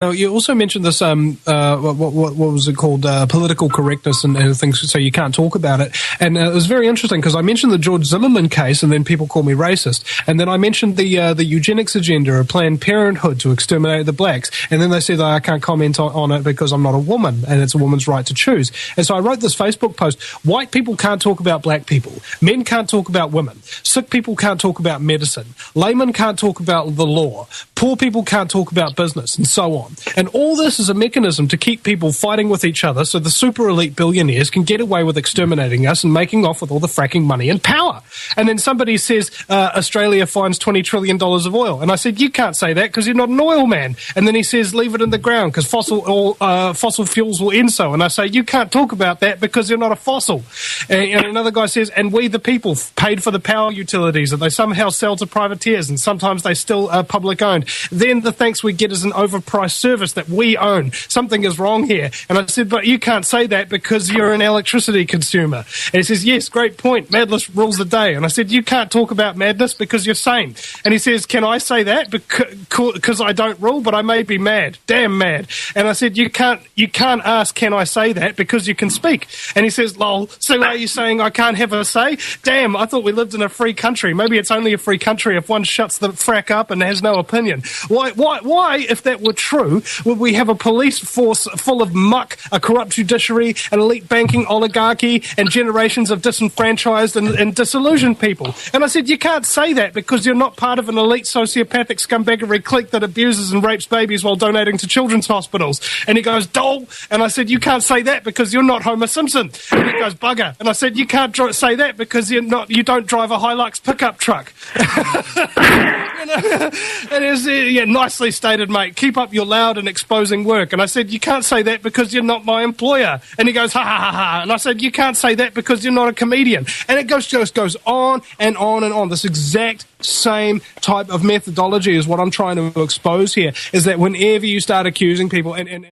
You also mentioned this, what was it called, political correctness and things, so you can't talk about it. And it was very interesting because I mentioned the George Zimmerman case, and then people call me racist. And then I mentioned the eugenics agenda of Planned Parenthood to exterminate the blacks. And then they said that I can't comment on it because I'm not a woman, and it's a woman's right to choose. And so I wrote this Facebook post: white people can't talk about black people, men can't talk about women, sick people can't talk about medicine, laymen can't talk about the law, poor people can't talk about business, and so on. And all this is a mechanism to keep people fighting with each other so the super elite billionaires can get away with exterminating us and making off with all the fracking money and power. And then somebody says Australia finds $20 trillion of oil. And I said, you can't say that because you're not an oil man. And then he says, leave it in the ground because fossil fuels will end so. And I say, you can't talk about that because you're not a fossil. And another guy says, and we the people paid for the power utilities that they somehow sell to privateers, and sometimes they still are public owned. Then the thanks we get is an overpriced service that we own. Something is wrong here. And I said, but you can't say that because you're an electricity consumer. And he says, yes, great point. Madness rules the day. And I said, you can't talk about madness because you're sane. And he says, can I say that because I don't rule, but I may be mad, damn mad. And I said, you can't ask, can I say that, because you can speak. And he says, lol, so are you saying I can't have a say? Damn, I thought we lived in a free country. Maybe it's only a free country if one shuts the frack up and has no opinion. Why, if that were true, would we have a police force full of muck, a corrupt judiciary, an elite banking oligarchy, and generations of disenfranchised and disillusioned people? And I said, you can't say that because you're not part of an elite sociopathic scumbaggery clique that abuses and rapes babies while donating to children's hospitals. And he goes, dole. And I said, you can't say that because you're not Homer Simpson. And he goes, bugger. And I said, you can't say that because you don't drive a Hilux pickup truck. It is, nicely stated, mate. Keep up your loud and exposing work. And I said, you can't say that because you're not my employer. And he goes, ha, ha, ha, ha. And I said, you can't say that because you're not a comedian. And it just goes on and on and on. This exact same type of methodology is what I'm trying to expose here, is that whenever you start accusing people, and